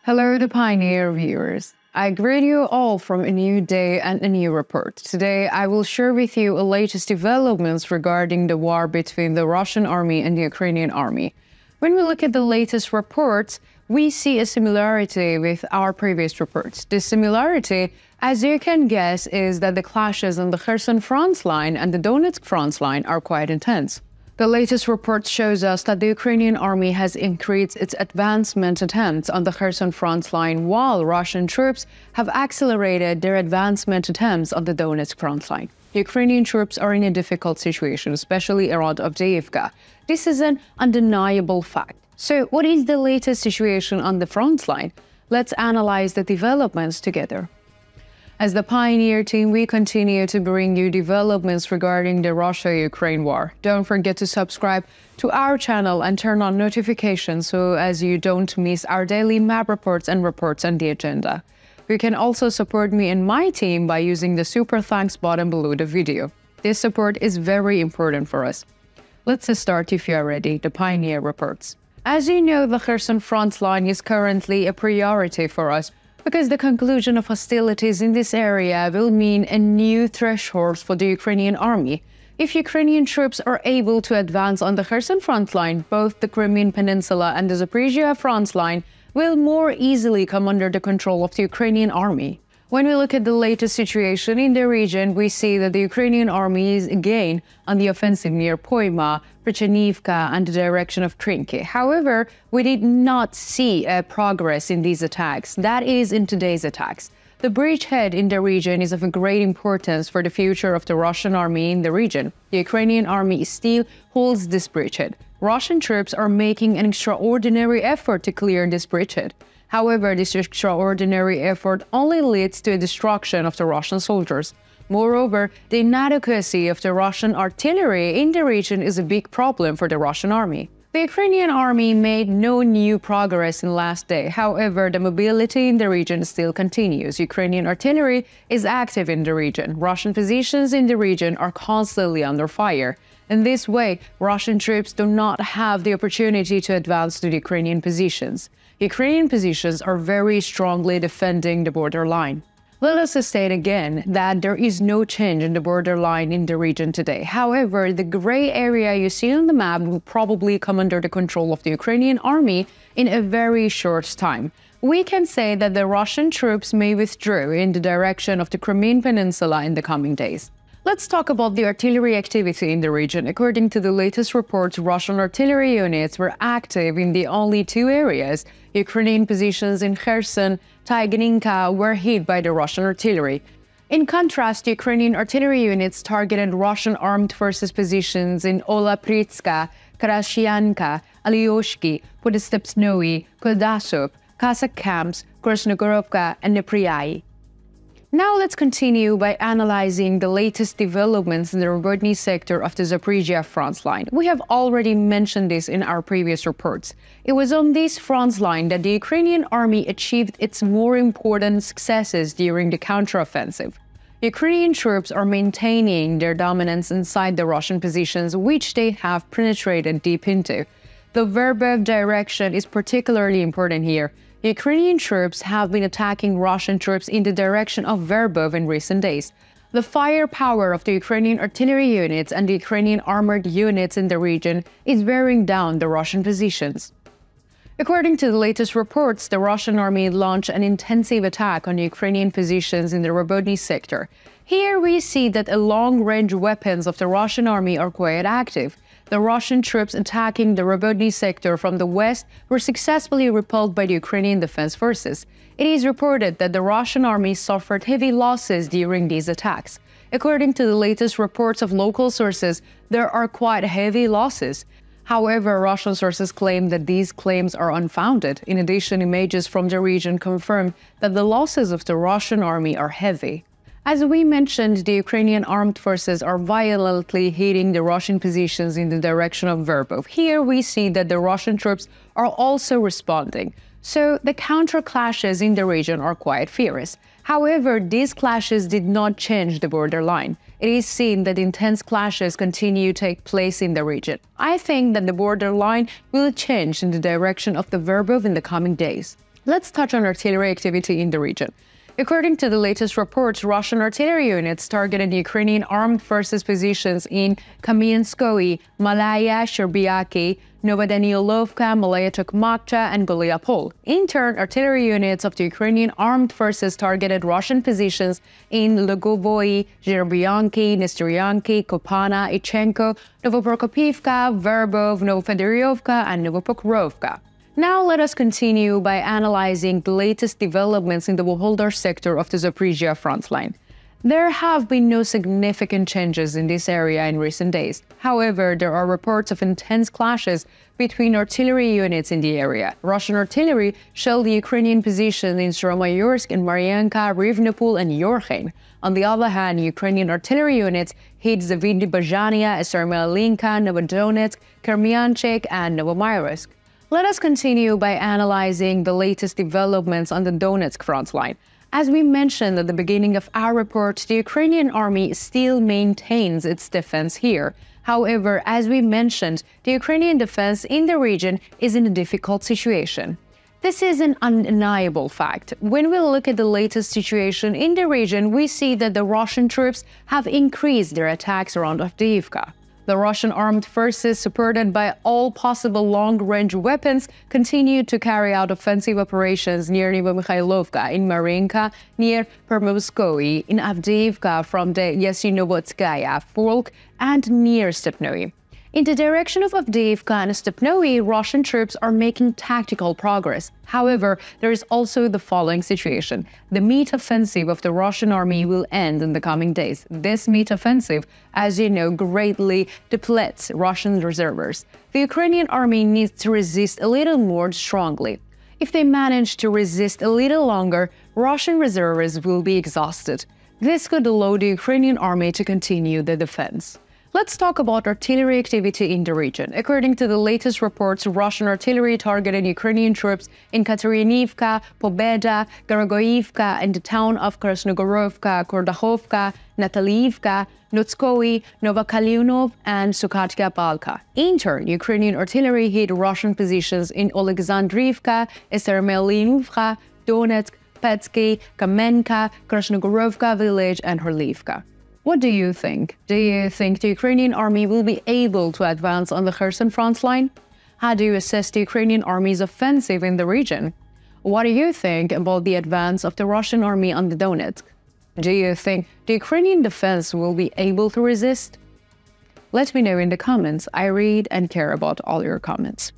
Hello, the Pioneer viewers. I greet you all from a new day and a new report. Today, I will share with you the latest developments regarding the war between the Russian army and the Ukrainian army. When we look at the latest reports, we see a similarity with our previous reports. This similarity, as you can guess, is that the clashes on the Kherson front line and the Donetsk front line are quite intense. The latest report shows us that the Ukrainian army has increased its advancement attempts on the Kherson front line, while Russian troops have accelerated their advancement attempts on the Donetsk front line. The Ukrainian troops are in a difficult situation, especially around Avdiivka. This is an undeniable fact. So, what is the latest situation on the front line? Let's analyze the developments together. As the Pioneer team, we continue to bring you developments regarding the Russia-Ukraine war. Don't forget to subscribe to our channel and turn on notifications so as you don't miss our daily map reports and reports on the agenda. You can also support me and my team by using the super thanks button below the video. This support is very important for us. Let's start if you are ready, the Pioneer reports. As you know, the Kherson front line is currently a priority for us, because the conclusion of hostilities in this area will mean a new threshold for the Ukrainian army. If Ukrainian troops are able to advance on the Kherson front line, both the Crimean Peninsula and the Zaporizhian front line will more easily come under the control of the Ukrainian army. When we look at the latest situation in the region, we see that the Ukrainian army is again on the offensive near Poima, Avdiivka, and the direction of Krinky. However, we did not see progress in these attacks, that is, in today's attacks. The bridgehead in the region is of great importance for the future of the Russian army in the region. The Ukrainian army still holds this bridgehead. Russian troops are making an extraordinary effort to clear this bridgehead. However, this extraordinary effort only leads to a destruction of the Russian soldiers. Moreover, the inadequacy of the Russian artillery in the region is a big problem for the Russian army. The Ukrainian army made no new progress in last day. However, the mobility in the region still continues. Ukrainian artillery is active in the region. Russian positions in the region are constantly under fire. In this way, Russian troops do not have the opportunity to advance to the Ukrainian positions. Ukrainian positions are very strongly defending the borderline. Let us state again that there is no change in the borderline in the region today. However, the gray area you see on the map will probably come under the control of the Ukrainian army in a very short time. We can say that the Russian troops may withdraw in the direction of the Crimean Peninsula in the coming days. Let's talk about the artillery activity in the region. According to the latest reports, Russian artillery units were active in the only two areas. Ukrainian positions in Kherson, Tygninka were hit by the Russian artillery. In contrast, Ukrainian artillery units targeted Russian armed forces positions in Olapritska, Karashianka, Alyoshki, Podstepsnoye, Kodasov, Cossack camps, Krasnogorovka, and Nepriai. Now let's continue by analyzing the latest developments in the Rovodny sector of the Zaporizhia front line. We have already mentioned this in our previous reports. It was on this front line that the Ukrainian army achieved its more important successes during the counteroffensive. Ukrainian troops are maintaining their dominance inside the Russian positions, which they have penetrated deep into. The Verbov direction is particularly important here. Ukrainian troops have been attacking Russian troops in the direction of Verbov in recent days. The firepower of the Ukrainian artillery units and the Ukrainian armored units in the region is wearing down the Russian positions. According to the latest reports, the Russian army launched an intensive attack on Ukrainian positions in the Rovodny sector. Here we see that the long-range weapons of the Russian army are quite active. The Russian troops attacking the Rovodny sector from the west were successfully repelled by the Ukrainian Defense Forces. It is reported that the Russian army suffered heavy losses during these attacks. According to the latest reports of local sources, there are quite heavy losses. However, Russian sources claim that these claims are unfounded. In addition, images from the region confirm that the losses of the Russian army are heavy. As we mentioned, the Ukrainian armed forces are violently hitting the Russian positions in the direction of Verbov. Here we see that the Russian troops are also responding. So the counter-clashes in the region are quite fierce. However, these clashes did not change the borderline. It is seen that intense clashes continue to take place in the region. I think that the borderline will change in the direction of the Verbov in the coming days. Let's touch on artillery activity in the region. According to the latest reports, Russian artillery units targeted Ukrainian armed forces positions in Kamianskoye, Malaya, Sherbiaki, Novodanilovka, Malaya Tokmakcha, and Goliapol. In turn, artillery units of the Ukrainian armed forces targeted Russian positions in Lugovoye, Zherbyanki, Nestoryanki, Kopana, Ichenko, Novoprokopivka, Verbov, Novofedorovka, and Novopokrovka. Now let us continue by analyzing the latest developments in the Vuholdar sector of the Zaporizhia front line. There have been no significant changes in this area in recent days. However, there are reports of intense clashes between artillery units in the area. Russian artillery shelled the Ukrainian positions in Stromoyorsk and Marianka, Rivnopol, and Yorkhain. On the other hand, Ukrainian artillery units hit Zaporizhia, Starmelinka, Novodonetsk, Kermianchik, and Novomyrsk. Let us continue by analyzing the latest developments on the Donetsk front line. As we mentioned at the beginning of our report, the Ukrainian army still maintains its defense here. However, as we mentioned, the Ukrainian defense in the region is in a difficult situation. This is an undeniable fact. When we look at the latest situation in the region, we see that the Russian troops have increased their attacks around Avdiivka. The Russian armed forces, supported by all possible long-range weapons, continued to carry out offensive operations near Novomykhailovka, in Marinka, near Permovskoye, in Avdiivka from the Yasinovodskaya Fork, and near Stepnoe. In the direction of Avdiivka and Stepnoe, Russian troops are making tactical progress. However, there is also the following situation. The meat offensive of the Russian army will end in the coming days. This meat offensive, as you know, greatly depletes Russian reserves. The Ukrainian army needs to resist a little more strongly. If they manage to resist a little longer, Russian reserves will be exhausted. This could allow the Ukrainian army to continue the defense. Let's talk about artillery activity in the region. According to the latest reports, Russian artillery targeted Ukrainian troops in Katerynivka, Pobeda, Gorogoivka, and the town of Krasnogorovka, Kordakhovka, Nataliivka, Notskoye, Novokalyunov, and Sukatka Balka. In turn, Ukrainian artillery hit Russian positions in Oleksandrivka, Starmelinka, Donetsk, Petsky, Kamenka, Krasnogorovka village, and Horlivka. What do you think? Do you think the Ukrainian army will be able to advance on the Kherson front line? How do you assess the Ukrainian army's offensive in the region? What do you think about the advance of the Russian army on the Donetsk? Do you think the Ukrainian defense will be able to resist? Let me know in the comments. I read and care about all your comments.